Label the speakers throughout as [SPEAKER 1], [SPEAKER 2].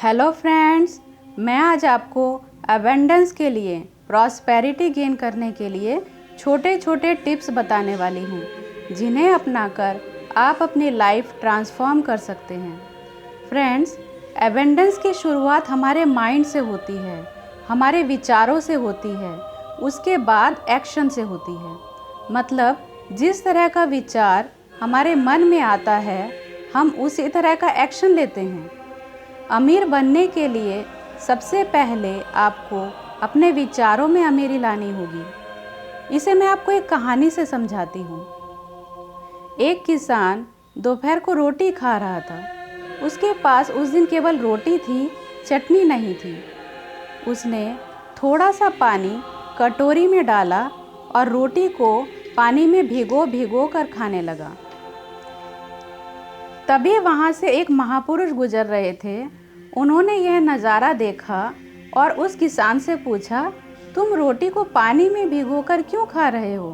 [SPEAKER 1] Hello friends, मैं आज आपको अबेंडेंस के लिए, प्रॉस्पेरिटी गेन करने के लिए छोटे छोटे टिप्स बताने वाली हूँ, जिन्हें अपनाकर आप अपनी लाइफ ट्रांसफॉर्म कर सकते हैं। फ्रेंड्स, अबेंडेंस की शुरुआत हमारे माइंड से होती है, हमारे विचारों से होती है, उसके बाद एक्शन से होती है। मतलब जिस तरह का विचार हमारे मन में आता है, हम उसी तरह का एक्शन लेते हैं। अमीर बनने के लिए सबसे पहले आपको अपने विचारों में अमीरी लानी होगी। इसे मैं आपको एक कहानी से समझाती हूँ। एक किसान दोपहर को रोटी खा रहा था। उसके पास उस दिन केवल रोटी थी, चटनी नहीं थी। उसने थोड़ा सा पानी कटोरी में डाला और रोटी को पानी में भिगो भिगो कर खाने लगा। तभी वहाँ से एक महापुरुष गुजर रहे थे। उन्होंने यह नज़ारा देखा और उस किसान से पूछा, तुम रोटी को पानी में भिगोकर क्यों खा रहे हो?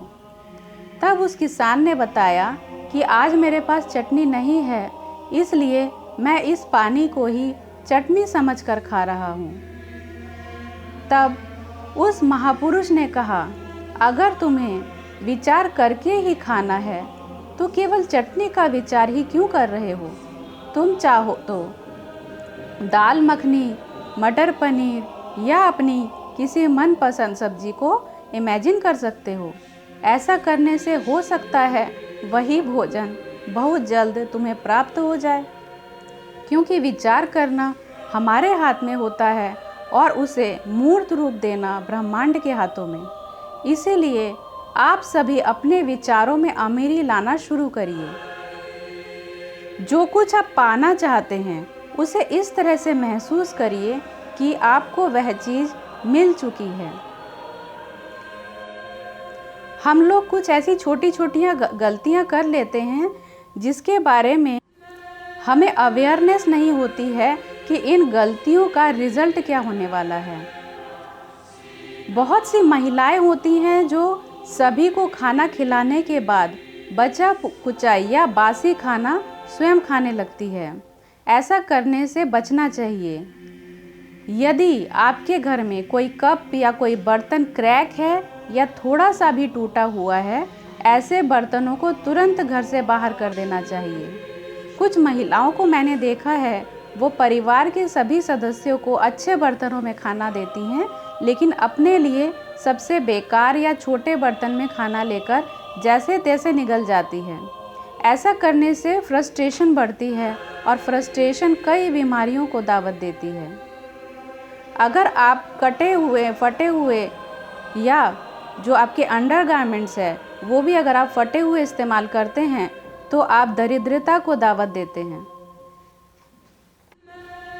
[SPEAKER 1] तब उस किसान ने बताया कि आज मेरे पास चटनी नहीं है, इसलिए मैं इस पानी को ही चटनी समझकर खा रहा हूँ। तब उस महापुरुष ने कहा, अगर तुम्हें विचार करके ही खाना है तो केवल चटनी का विचार ही क्यों कर रहे हो? तुम चाहो तो दाल मखनी, मटर पनीर या अपनी किसी मनपसंद सब्जी को इमेजिन कर सकते हो। ऐसा करने से हो सकता है वही भोजन बहुत जल्द तुम्हें प्राप्त हो जाए, क्योंकि विचार करना हमारे हाथ में होता है और उसे मूर्त रूप देना ब्रह्मांड के हाथों में। इसीलिए आप सभी अपने विचारों में अमीरी लाना शुरू करिए। जो कुछ आप पाना चाहते हैं उसे इस तरह से महसूस करिए कि आपको वह चीज़ मिल चुकी है। हम लोग कुछ ऐसी छोटी छोटी गलतियां कर लेते हैं जिसके बारे में हमें अवेयरनेस नहीं होती है कि इन गलतियों का रिजल्ट क्या होने वाला है। बहुत सी महिलाएं होती हैं जो सभी को खाना खिलाने के बाद बचा कुचा या बासी खाना स्वयं खाने लगती है। ऐसा करने से बचना चाहिए। यदि आपके घर में कोई कप या कोई बर्तन क्रैक है या थोड़ा सा भी टूटा हुआ है, ऐसे बर्तनों को तुरंत घर से बाहर कर देना चाहिए। कुछ महिलाओं को मैंने देखा है, वो परिवार के सभी सदस्यों को अच्छे बर्तनों में खाना देती हैं, लेकिन अपने लिए सबसे बेकार या छोटे बर्तन में खाना लेकर जैसे तैसे निकल जाती है। ऐसा करने से फ्रस्ट्रेशन बढ़ती है और फ्रस्ट्रेशन कई बीमारियों को दावत देती है। अगर आप कटे हुए, फटे हुए या जो आपके अंडरगारमेंट्स है वो भी अगर आप फटे हुए इस्तेमाल करते हैं तो आप दरिद्रता को दावत देते हैं।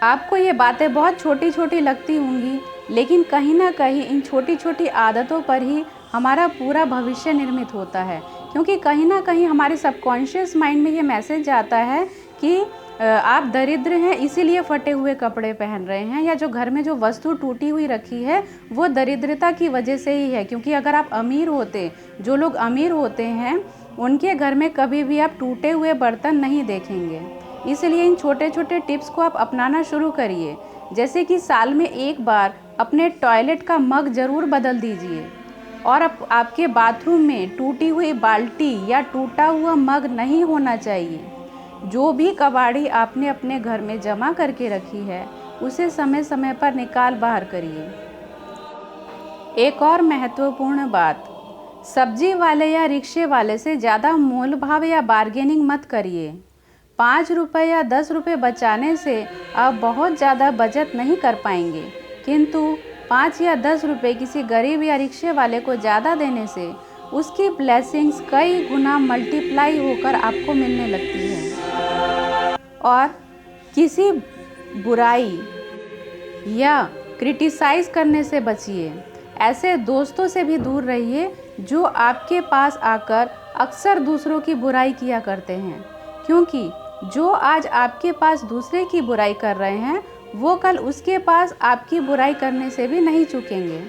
[SPEAKER 1] आपको ये बातें बहुत छोटी छोटी लगती होंगी, लेकिन कहीं ना कहीं इन छोटी छोटी आदतों पर ही हमारा पूरा भविष्य निर्मित होता है, क्योंकि कहीं ना कहीं हमारे सबकॉन्शियस माइंड में ये मैसेज आता है कि आप दरिद्र हैं इसीलिए फटे हुए कपड़े पहन रहे हैं, या जो घर में जो वस्तु टूटी हुई रखी है वो दरिद्रता की वजह से ही है। क्योंकि अगर आप अमीर होते, जो लोग अमीर होते हैं उनके घर में कभी भी आप टूटे हुए बर्तन नहीं देखेंगे। इसलिए इन छोटे छोटे टिप्स को आप अपनाना शुरू करिए। जैसे कि साल में एक बार अपने टॉयलेट का मग ज़रूर बदल दीजिए, और आपके बाथरूम में टूटी हुई बाल्टी या टूटा हुआ मग नहीं होना चाहिए। जो भी कबाड़ी आपने अपने घर में जमा करके रखी है उसे समय समय पर निकाल बाहर करिए। एक और महत्वपूर्ण बात, सब्जी वाले या रिक्शे वाले से ज़्यादा मोल भाव या बार्गेनिंग मत करिए। 5 रुपये या 10 रुपये बचाने से आप बहुत ज़्यादा बचत नहीं कर पाएंगे, किंतु 5 या 10 रुपये किसी गरीब या रिक्शे वाले को ज़्यादा देने से उसकी ब्लेसिंग्स कई गुना मल्टीप्लाई होकर आपको मिलने लगती है। और किसी बुराई या क्रिटिसाइज़ करने से बचिए। ऐसे दोस्तों से भी दूर रहिए जो आपके पास आकर अक्सर दूसरों की बुराई किया करते हैं, क्योंकि जो आज आपके पास दूसरे की बुराई कर रहे हैं वो कल उसके पास आपकी बुराई करने से भी नहीं चूकेंगे।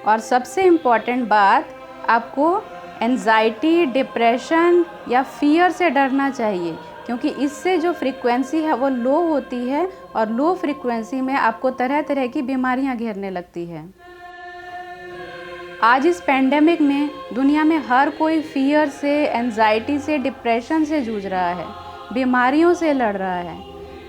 [SPEAKER 1] और सबसे इम्पॉर्टेंट बात, आपको एंजाइटी, डिप्रेशन या फियर से डरना चाहिए, क्योंकि इससे जो फ्रीक्वेंसी है वो लो होती है और लो फ्रीक्वेंसी में आपको तरह तरह की बीमारियां घेरने लगती है। आज इस पेंडेमिक में दुनिया में हर कोई फियर से, एंजाइटी से, डिप्रेशन से जूझ रहा है, बीमारियों से लड़ रहा है।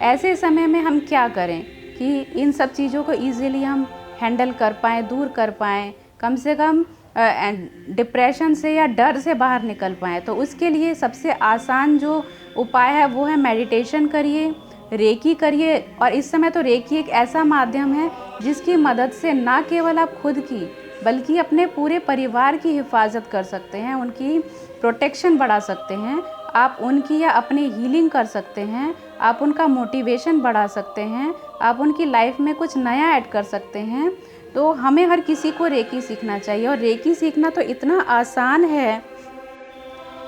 [SPEAKER 1] ऐसे समय में हम क्या करें कि इन सब चीज़ों को ईज़िली हम हैंडल कर पाएँ, दूर कर पाएँ, कम से कम डिप्रेशन से या डर से बाहर निकल पाएँ। तो उसके लिए सबसे आसान जो उपाय है वो है मेडिटेशन करिए, रेकी करिए। और इस समय तो रेकी एक ऐसा माध्यम है जिसकी मदद से ना केवल आप खुद की बल्कि अपने पूरे परिवार की हिफाजत कर सकते हैं, उनकी प्रोटेक्शन बढ़ा सकते हैं, आप उनकी या अपनी हीलिंग कर सकते हैं, आप उनका मोटिवेशन बढ़ा सकते हैं, आप उनकी लाइफ में कुछ नया ऐड कर सकते हैं। तो हमें हर किसी को रेकी सीखना चाहिए और रेकी सीखना तो इतना आसान है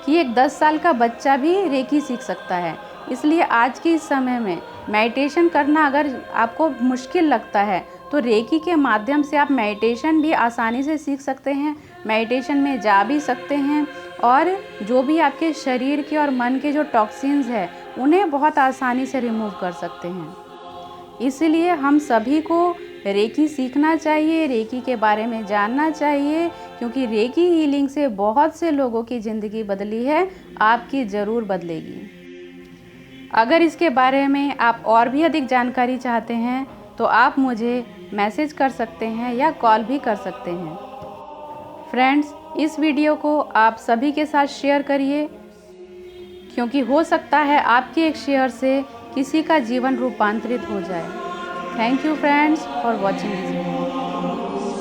[SPEAKER 1] कि एक 10 साल का बच्चा भी रेकी सीख सकता है। इसलिए आज के इस समय में मेडिटेशन करना अगर आपको मुश्किल लगता है तो रेकी के माध्यम से आप मेडिटेशन भी आसानी से सीख सकते हैं, मेडिटेशन में जा भी सकते हैं और जो भी आपके शरीर के और मन के जो टॉक्सिन्स हैं उन्हें बहुत आसानी से रिमूव कर सकते हैं। इसलिए हम सभी को रेकी सीखना चाहिए, रेकी के बारे में जानना चाहिए, क्योंकि रेकी हीलिंग से बहुत से लोगों की ज़िंदगी बदली है, आपकी ज़रूर बदलेगी। अगर इसके बारे में आप और भी अधिक जानकारी चाहते हैं तो आप मुझे मैसेज कर सकते हैं या कॉल भी कर सकते हैं। फ्रेंड्स, इस वीडियो को आप सभी के साथ शेयर करिए, क्योंकि हो सकता है आपके एक शेयर से किसी का जीवन रूपांतरित हो जाए। Thank you friends for watching this video.